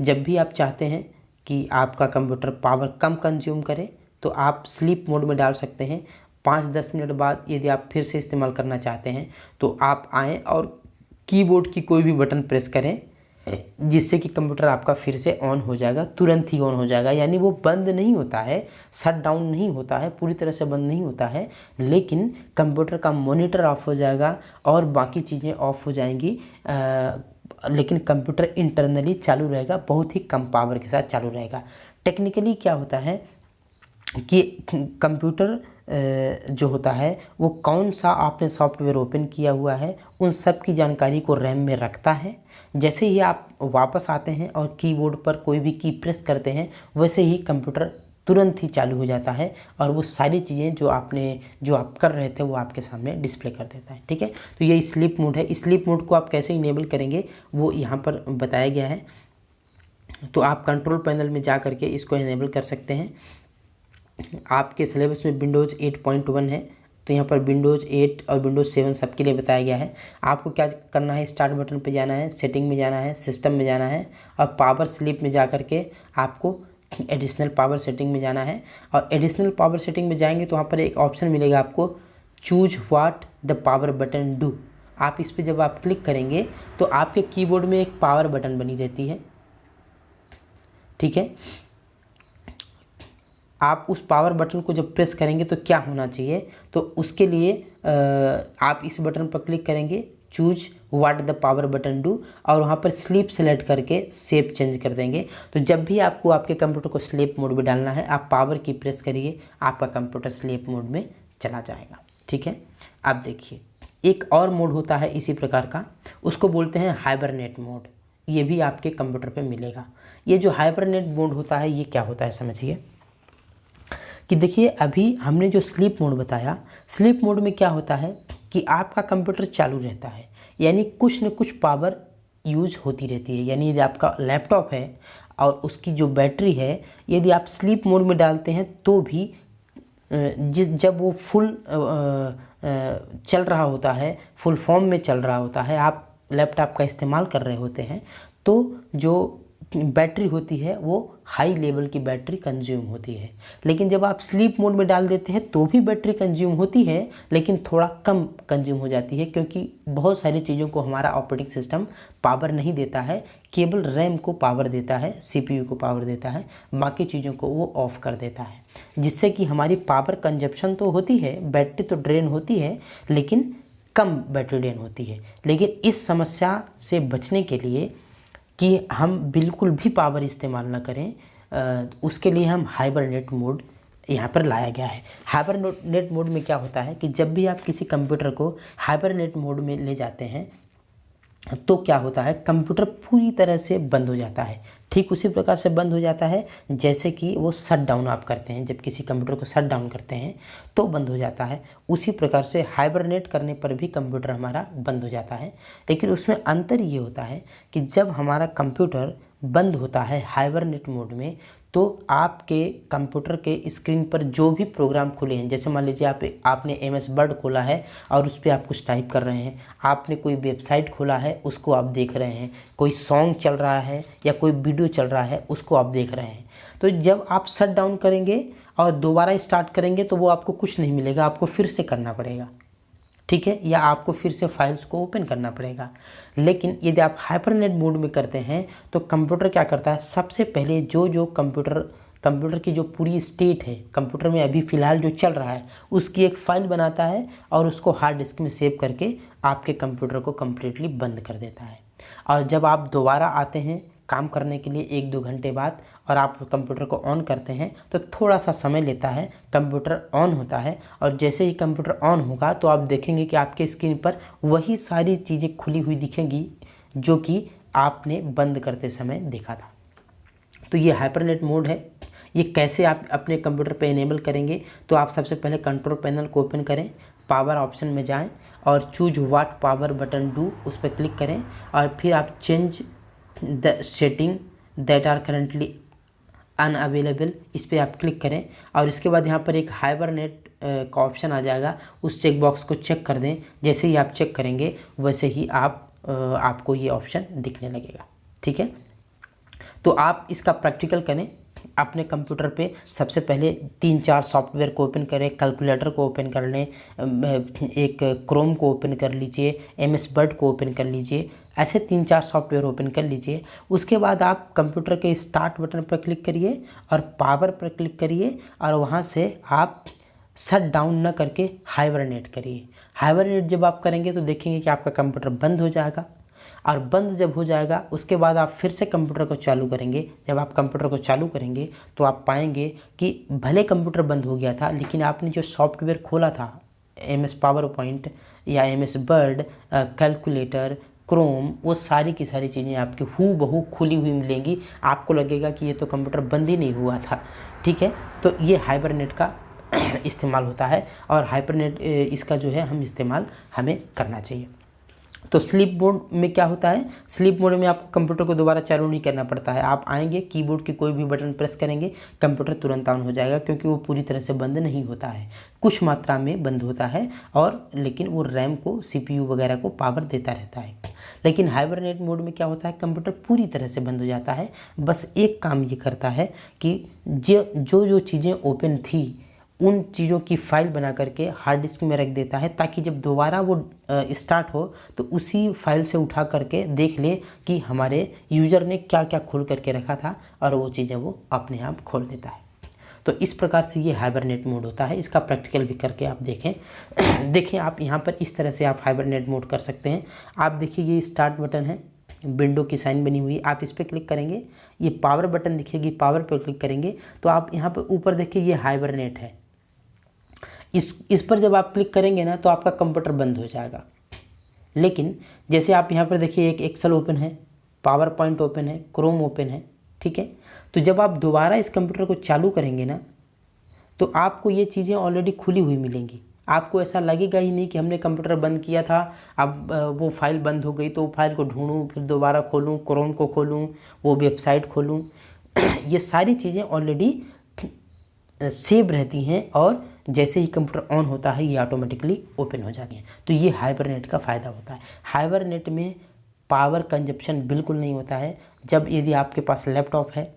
जब भी आप चाहते हैं कि आपका कंप्यूटर पावर कम कंज्यूम करे तो आप स्लीप मोड में डाल सकते हैं। 5-10 मिनट बाद यदि आप फिर से इस्तेमाल करना चाहते हैं तो आप आएँ और कीबोर्ड की कोई भी बटन प्रेस करें, जिससे कि कंप्यूटर आपका फिर से ऑन हो जाएगा, तुरंत ही ऑन हो जाएगा। यानी वो बंद नहीं होता है, शट डाउन नहीं होता है, पूरी तरह से बंद नहीं होता है, लेकिन कंप्यूटर का मॉनिटर ऑफ हो जाएगा और बाकी चीज़ें ऑफ हो जाएंगी, लेकिन कंप्यूटर इंटरनली चालू रहेगा, बहुत ही कम पावर के साथ चालू रहेगा। टेक्निकली क्या होता है कि कंप्यूटर जो होता है वो कौन सा आपने सॉफ्टवेयर ओपन किया हुआ है उन सब की जानकारी को रैम में रखता है। जैसे ही आप वापस आते हैं और कीबोर्ड पर कोई भी की प्रेस करते हैं, वैसे ही कंप्यूटर तुरंत ही चालू हो जाता है और वो सारी चीज़ें जो आप कर रहे थे वो आपके सामने डिस्प्ले कर देता है। ठीक है, तो ये स्लीप मोड है। स्लीप मोड को आप कैसे इनेबल करेंगे वो यहाँ पर बताया गया है। तो आप कंट्रोल पैनल में जा करके इसको इनेबल कर सकते हैं। आपके सिलेबस में विंडोज़ 8.1 है, तो यहाँ पर विंडोज़ 8 और विंडोज़ 7 सबके लिए बताया गया है। आपको क्या करना है, स्टार्ट बटन पे जाना है, सेटिंग में जाना है, सिस्टम में जाना है और पावर स्लीप में जा करके आपको एडिशनल पावर सेटिंग में जाना है। और एडिशनल पावर सेटिंग में जाएंगे तो वहाँ पर एक ऑप्शन मिलेगा आपको, choose what the power button do. आप इस पर जब आप क्लिक करेंगे तो आपके कीबोर्ड में एक पावर बटन बनी रहती है। ठीक है। आप उस पावर बटन को जब प्रेस करेंगे तो क्या होना चाहिए, तो उसके लिए आप इस बटन पर क्लिक करेंगे, choose what the power button do, और वहाँ पर स्लीप सेलेक्ट करके शेप चेंज कर देंगे। तो जब भी आपको आपके कंप्यूटर को स्लीप मोड में डालना है, आप पावर की प्रेस करिए, आपका कंप्यूटर स्लीप मोड में चला जाएगा, ठीक है। अब देखिए एक और मोड होता है इसी प्रकार का, उसको बोलते हैं हाइबरनेट मोड। ये भी आपके कंप्यूटर पे मिलेगा। ये जो हाइबरनेट मोड होता है ये क्या होता है समझिए कि देखिए अभी हमने जो स्लीप मोड बताया, स्लीप मोड में क्या होता है कि आपका कंप्यूटर चालू रहता है, यानी कुछ न कुछ पावर यूज होती रहती है। यानी यदि आपका लैपटॉप है और उसकी जो बैटरी है, यदि आप स्लीप मोड में डालते हैं तो भी जब वो फुल चल रहा होता है, फुल फॉर्म में चल रहा होता है, आप लैपटॉप का इस्तेमाल कर रहे होते हैं, तो जो बैटरी होती है वो हाई लेवल की बैटरी कंज्यूम होती है। लेकिन जब आप स्लीप मोड में डाल देते हैं तो भी बैटरी कंज्यूम होती है, लेकिन थोड़ा कम कंज्यूम हो जाती है, क्योंकि बहुत सारी चीज़ों को हमारा ऑपरेटिंग सिस्टम पावर नहीं देता है, केवल रैम को पावर देता है, सीपीयू को पावर देता है, बाकी चीज़ों को वो ऑफ कर देता है, जिससे कि हमारी पावर कंजप्शन तो होती है, बैटरी तो ड्रेन होती है, लेकिन कम बैटरी ड्रेन होती है। लेकिन इस समस्या से बचने के लिए कि हम बिल्कुल भी पावर इस्तेमाल ना करें, उसके लिए हम हाइबरनेट मोड यहाँ पर लाया गया है। हाइबरनेट मोड में क्या होता है कि जब भी आप किसी कंप्यूटर को हाइबरनेट मोड में ले जाते हैं तो क्या होता है, कंप्यूटर पूरी तरह से बंद हो जाता है। ठीक उसी प्रकार से बंद हो जाता है जैसे कि वो शट डाउन आप करते हैं, जब किसी कंप्यूटर को शट डाउन करते हैं तो बंद हो जाता है। उसी प्रकार से हाइबरनेट करने पर भी कंप्यूटर हमारा बंद हो जाता है। लेकिन उसमें अंतर ये होता है कि जब हमारा कंप्यूटर बंद होता है हाइबरनेट मोड में, तो आपके कंप्यूटर के स्क्रीन पर जो भी प्रोग्राम खुले हैं, जैसे मान लीजिए आपने MS वर्ड खोला है और उस पर आप कुछ टाइप कर रहे हैं, आपने कोई वेबसाइट खोला है उसको आप देख रहे हैं, कोई सॉन्ग चल रहा है या कोई वीडियो चल रहा है उसको आप देख रहे हैं, तो जब आप शट डाउन करेंगे और दोबारा स्टार्ट करेंगे तो वो आपको कुछ नहीं मिलेगा, आपको फिर से करना पड़ेगा, ठीक है, या आपको फिर से फाइल्स को ओपन करना पड़ेगा। लेकिन यदि आप हाइबरनेट मोड में करते हैं तो कंप्यूटर क्या करता है, सबसे पहले जो कंप्यूटर की जो पूरी स्टेट है, कंप्यूटर में अभी फ़िलहाल जो चल रहा है उसकी एक फ़ाइल बनाता है और उसको हार्ड डिस्क में सेव करके आपके कंप्यूटर को कम्प्लीटली बंद कर देता है। और जब आप दोबारा आते हैं काम करने के लिए 1-2 घंटे बाद और आप कंप्यूटर को ऑन करते हैं तो थोड़ा सा समय लेता है, कंप्यूटर ऑन होता है, और जैसे ही कंप्यूटर ऑन होगा तो आप देखेंगे कि आपके स्क्रीन पर वही सारी चीज़ें खुली हुई दिखेंगी जो कि आपने बंद करते समय देखा था। तो ये हाइबरनेट मोड है। ये कैसे आप अपने कंप्यूटर पे इनेबल करेंगे, तो आप सबसे पहले कंट्रोल पैनल को ओपन करें, पावर ऑप्शन में जाएं और choose what power button do उस पर क्लिक करें, और फिर आप change the setting that are currently unavailable इस पर आप क्लिक करें, और इसके बाद यहाँ पर एक हाइबरनेट का ऑप्शन आ जाएगा, उस चेक बॉक्स को चेक कर दें। जैसे ही आप चेक करेंगे वैसे ही आपको ये ऑप्शन दिखने लगेगा, ठीक है। तो आप इसका प्रैक्टिकल करें अपने कंप्यूटर पे। सबसे पहले 3-4 सॉफ्टवेयर को ओपन करें, कैलकुलेटर को ओपन कर लें, एक क्रोम को ओपन कर लीजिए, MS वर्ड को ओपन कर लीजिए, ऐसे 3-4 सॉफ्टवेयर ओपन कर लीजिए। उसके बाद आप कंप्यूटर के स्टार्ट बटन पर क्लिक करिए और पावर पर क्लिक करिए, और वहाँ से आप शट डाउन न करके हाइबरनेट करिए। हाइबरनेट जब आप करेंगे तो देखेंगे कि आपका कंप्यूटर बंद हो जाएगा, और बंद जब हो जाएगा उसके बाद आप फिर से कंप्यूटर को चालू करेंगे। जब आप कंप्यूटर को चालू करेंगे तो आप पाएंगे कि भले कंप्यूटर बंद हो गया था, लेकिन आपने जो सॉफ्टवेयर खोला था MS पावर पॉइंट या MS वर्ड, कैलकुलेटर, क्रोम, वो सारी की सारी चीज़ें आपकी हूबहू खुली हुई मिलेंगी। आपको लगेगा कि ये तो कंप्यूटर बंद ही नहीं हुआ था, ठीक है। तो ये हाइबरनेट का इस्तेमाल होता है, और हाइबरनेट इसका जो है इस्तेमाल हमें करना चाहिए। तो स्लीप मोड में क्या होता है, स्लीप मोड में आपको कंप्यूटर को दोबारा चालू नहीं करना पड़ता है। आप आएंगे, कीबोर्ड की कोई भी बटन प्रेस करेंगे, कंप्यूटर तुरंत ऑन हो जाएगा, क्योंकि वो पूरी तरह से बंद नहीं होता है, कुछ मात्रा में बंद होता है, और लेकिन वो रैम को, CPU वगैरह को पावर देता रहता है। लेकिन हाइबरनेट मोड में क्या होता है, कंप्यूटर पूरी तरह से बंद हो जाता है। बस एक काम ये करता है कि जो चीज़ें ओपन थी उन चीज़ों की फाइल बना करके हार्ड डिस्क में रख देता है, ताकि जब दोबारा वो स्टार्ट हो तो उसी फाइल से उठा करके देख ले कि हमारे यूज़र ने क्या क्या खोल करके रखा था, और वो चीज़ें वो अपने आप खोल देता है। तो इस प्रकार से ये हाइबरनेट मोड होता है। इसका प्रैक्टिकल भी करके आप देखें। देखें आप यहाँ पर इस तरह से आप हाइबरनेट मोड कर सकते हैं। आप देखिए ये स्टार्ट बटन है, विंडो की साइन बनी हुई है, आप इस पर क्लिक करेंगे, ये पावर बटन दिखेगी, पावर पर क्लिक करेंगे तो आप यहाँ पर ऊपर देखिए ये हाइबरनेट है। इस पर जब आप क्लिक करेंगे ना तो आपका कंप्यूटर बंद हो जाएगा। लेकिन जैसे आप यहाँ पर देखिए एक एक्सेल ओपन है, पावर पॉइंट ओपन है, क्रोम ओपन है, ठीक है। तो जब आप दोबारा इस कंप्यूटर को चालू करेंगे ना तो आपको ये चीज़ें ऑलरेडी खुली हुई मिलेंगी। आपको ऐसा लगेगा ही नहीं कि हमने कंप्यूटर बंद किया था, अब वो फाइल बंद हो गई तो वो फाइल को ढूंढूं, फिर दोबारा खोलूं, क्रोम को खोलूं, वो वेबसाइट खोलूं। ये सारी चीज़ें ऑलरेडी सेव रहती हैं, और जैसे ही कंप्यूटर ऑन होता है ये ऑटोमेटिकली ओपन हो जाती हैं। तो ये हाइबरनेट का फ़ायदा होता है। हाइबरनेट में पावर कंजप्शन बिल्कुल नहीं होता है। जब यदि आपके पास लैपटॉप है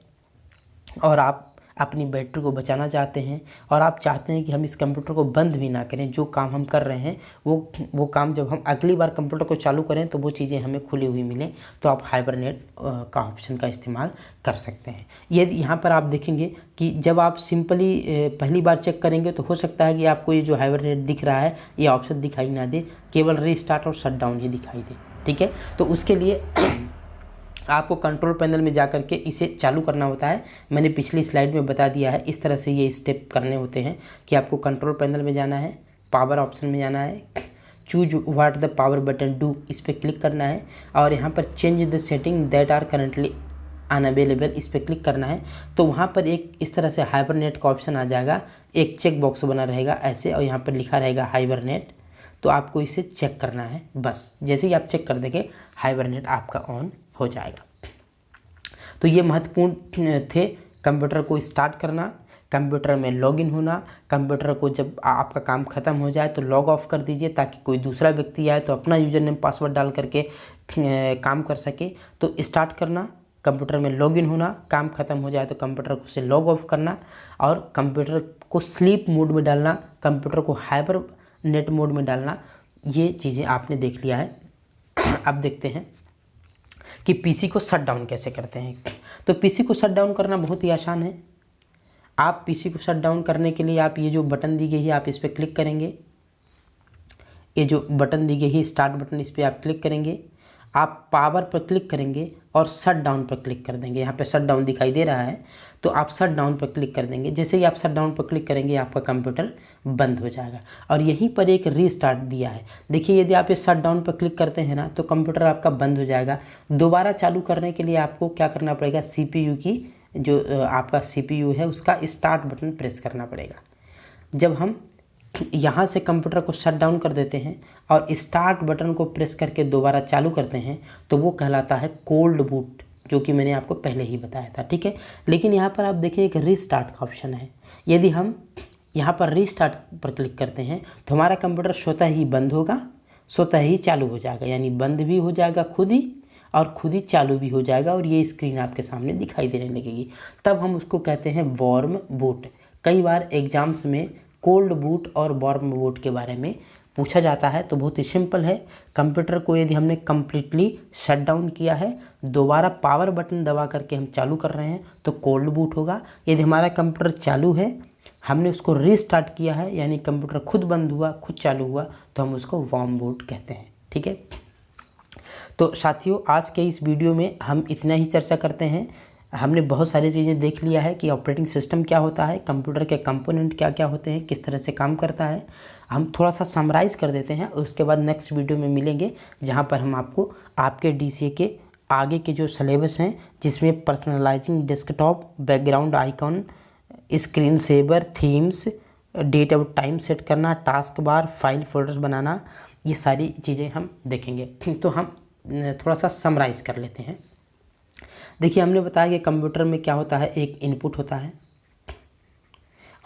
और आप अपनी बैटरी को बचाना चाहते हैं और आप चाहते हैं कि हम इस कंप्यूटर को बंद भी ना करें, जो काम हम कर रहे हैं वो काम जब हम अगली बार कंप्यूटर को चालू करें तो वो चीज़ें हमें खुली हुई मिलें, तो आप हाइबरनेट का ऑप्शन का इस्तेमाल कर सकते हैं। यदि यहाँ पर आप देखेंगे कि जब आप सिंपली पहली बार चेक करेंगे तो हो सकता है कि आपको ये जो हाइबरनेट दिख रहा है ये ऑप्शन दिखाई ना दे, केवल रीस्टार्ट और शटडाउन ही दिखाई दे, ठीक है। तो उसके लिए आपको कंट्रोल पैनल में जा करके इसे चालू करना होता है। मैंने पिछली स्लाइड में बता दिया है, इस तरह से ये स्टेप करने होते हैं कि आपको कंट्रोल पैनल में जाना है, पावर ऑप्शन में जाना है, choose what the power button do, इस पर क्लिक करना है, और यहाँ पर change the setting that are currently unavailable, इस पर क्लिक करना है। तो वहाँ पर एक इस तरह से हाइबरनेट का ऑप्शन आ जाएगा, एक चेक बॉक्स बना रहेगा ऐसे, और यहाँ पर लिखा रहेगा हाइबरनेट। तो आपको इसे चेक करना है, बस जैसे ही आप चेक कर देंगे हाइबरनेट आपका ऑन हो जाएगा। तो ये महत्वपूर्ण थे, कंप्यूटर को स्टार्ट करना, कंप्यूटर में लॉगिन होना, कंप्यूटर को जब आपका काम ख़त्म हो जाए तो लॉग ऑफ कर दीजिए, ताकि कोई दूसरा व्यक्ति आए तो अपना यूज़र नेम पासवर्ड डाल करके काम कर सके। तो स्टार्ट करना, कंप्यूटर में लॉगिन होना, काम ख़त्म हो जाए तो कंप्यूटर को से लॉग ऑफ करना, और कंप्यूटर को स्लीप मोड में डालना, कंप्यूटर को हाइबर नेट मोड में डालना, ये चीज़ें आपने देख लिया है। अब देखते हैं कि पीसी को शट डाउन कैसे करते हैं। तो पीसी को शट डाउन करना बहुत ही आसान है। आप पीसी को शट डाउन करने के लिए आप ये जो बटन दी गई है आप इस पर क्लिक करेंगे, ये जो बटन दी गई है स्टार्ट बटन, इस पर आप क्लिक करेंगे, आप पावर पर क्लिक करेंगे और शट डाउन पर क्लिक कर देंगे। यहाँ पे शट डाउन दिखाई दे रहा है तो आप शट डाउन पर क्लिक कर देंगे। जैसे ही आप शट डाउन पर क्लिक करेंगे आपका कंप्यूटर बंद हो जाएगा। और यहीं पर एक रीस्टार्ट दिया है, देखिए यदि आप इस शट डाउन पर क्लिक करते हैं ना तो कंप्यूटर आपका बंद हो जाएगा। दोबारा चालू करने के लिए आपको क्या करना पड़ेगा, CPU की जो आपका CPU है उसका स्टार्ट बटन प्रेस करना पड़ेगा। जब हम यहाँ से कंप्यूटर को शट डाउन कर देते हैं और स्टार्ट बटन को प्रेस करके दोबारा चालू करते हैं तो वो कहलाता है कोल्ड बूट, जो कि मैंने आपको पहले ही बताया था, ठीक है। लेकिन यहाँ पर आप देखिए एक रीस्टार्ट का ऑप्शन है। यदि हम यहाँ पर रीस्टार्ट पर क्लिक करते हैं तो हमारा कंप्यूटर स्वतः ही बंद होगा, स्वतः ही चालू हो जाएगा, यानी बंद भी हो जाएगा खुद ही और खुद ही चालू भी हो जाएगा, और ये स्क्रीन आपके सामने दिखाई देने लगेगी। तब हम उसको कहते हैं वार्म बूट। कई बार एग्जाम्स में कोल्ड बूट और वार्म बूट के बारे में पूछा जाता है। तो बहुत ही सिंपल है, कंप्यूटर को यदि हमने कम्प्लीटली शट डाउन किया है, दोबारा पावर बटन दबा करके हम चालू कर रहे हैं तो कोल्ड बूट होगा। यदि हमारा कंप्यूटर चालू है, हमने उसको रीस्टार्ट किया है, यानी कंप्यूटर खुद बंद हुआ खुद चालू हुआ, तो हम उसको वार्म बूट कहते हैं, ठीक है। तो साथियों आज के इस वीडियो में हम इतना ही चर्चा करते हैं। हमने बहुत सारी चीज़ें देख लिया है कि ऑपरेटिंग सिस्टम क्या होता है, कंप्यूटर के कंपोनेंट क्या क्या होते हैं, किस तरह से काम करता है। हम थोड़ा सा समराइज़ कर देते हैं, उसके बाद नेक्स्ट वीडियो में मिलेंगे जहां पर हम आपको आपके DCA के आगे के जो सिलेबस हैं, जिसमें personalising desktop, background icon, screen saver, themes, date और टाइम सेट करना, टास्क बार, फाइल फोल्डर्स बनाना, ये सारी चीज़ें हम देखेंगे। तो हम थोड़ा सा समराइज़ कर लेते हैं। देखिए हमने बताया कि कंप्यूटर में क्या होता है, एक इनपुट होता है,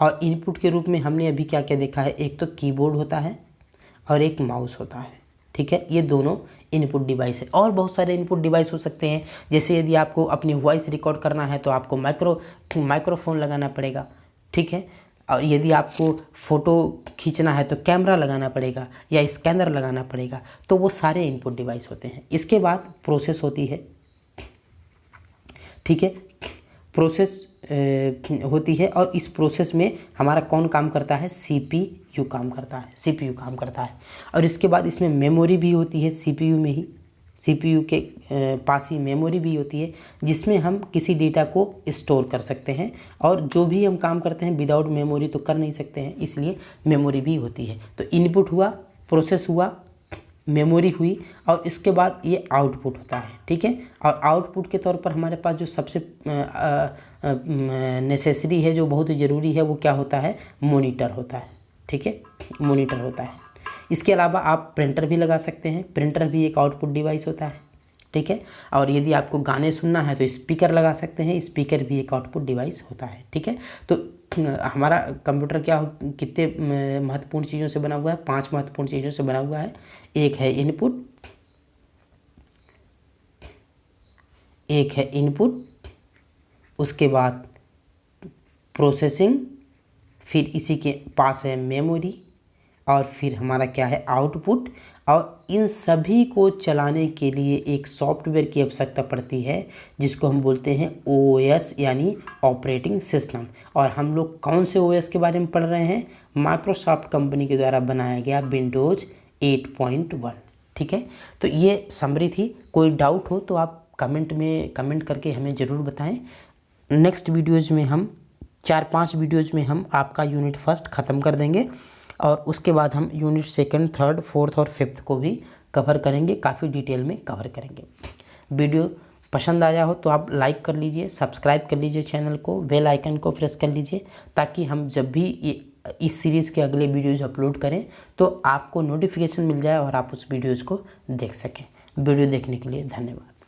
और इनपुट के रूप में हमने अभी क्या क्या देखा है, एक तो कीबोर्ड होता है और एक माउस होता है, ठीक है। ये दोनों इनपुट डिवाइस है। और बहुत सारे इनपुट डिवाइस हो सकते हैं, जैसे यदि आपको अपनी वॉइस रिकॉर्ड करना है तो आपको माइक्रोफोन लगाना पड़ेगा, ठीक है। और यदि आपको फ़ोटो खींचना है तो कैमरा लगाना पड़ेगा या स्कैनर लगाना पड़ेगा। तो वो सारे इनपुट डिवाइस होते हैं। इसके बाद प्रोसेस होती है, ठीक है, प्रोसेस होती है और इस प्रोसेस में हमारा कौन काम करता है, CPU काम करता है, CPU काम करता है। और इसके बाद इसमें मेमोरी भी होती है, CPU में ही, CPU के पास ही मेमोरी भी होती है जिसमें हम किसी डेटा को स्टोर कर सकते हैं। और जो भी हम काम करते हैं विदाउट मेमोरी तो कर नहीं सकते हैं, इसलिए मेमोरी भी होती है। तो इनपुट हुआ, प्रोसेस हुआ, मेमोरी हुई और इसके बाद ये आउटपुट होता है, ठीक है। और आउटपुट के तौर पर हमारे पास जो सबसे नेसेसरी है, जो बहुत ज़रूरी है, वो क्या होता है, मॉनिटर होता है, ठीक है, मॉनिटर होता है। इसके अलावा आप प्रिंटर भी लगा सकते हैं, प्रिंटर भी एक आउटपुट डिवाइस होता है, ठीक है। और यदि आपको गाने सुनना है तो स्पीकर लगा सकते हैं, स्पीकर भी एक आउटपुट डिवाइस होता है, ठीक है। तो हमारा कंप्यूटर कितने महत्वपूर्ण चीज़ों से बना हुआ है, 5 महत्वपूर्ण चीज़ों से बना हुआ है। एक है इनपुट, उसके बाद प्रोसेसिंग, फिर इसी के पास है मेमोरी और फिर हमारा क्या है, आउटपुट। और इन सभी को चलाने के लिए एक सॉफ्टवेयर की आवश्यकता पड़ती है जिसको हम बोलते हैं OS यानी ऑपरेटिंग सिस्टम। और हम लोग कौन से OS के बारे में पढ़ रहे हैं, माइक्रोसॉफ्ट कंपनी के द्वारा बनाया गया विंडोज़ 8.1, ठीक है। तो ये समरी थी। कोई डाउट हो तो आप कमेंट करके हमें ज़रूर बताएं। नेक्स्ट वीडियोज़ में हम 4-5 वीडियोज़ में हम आपका यूनिट 1 ख़त्म कर देंगे और उसके बाद हम यूनिट 2, 3, 4 और 5 को भी कवर करेंगे, काफ़ी डिटेल में कवर करेंगे। वीडियो पसंद आया हो तो आप लाइक कर लीजिए, सब्सक्राइब कर लीजिए चैनल को, बेल आइकन को प्रेस कर लीजिए ताकि हम जब भी इस सीरीज़ के अगले वीडियोज़ अपलोड करें तो आपको नोटिफिकेशन मिल जाए और आप उस वीडियोज़ को देख सकें। वीडियो देखने के लिए धन्यवाद।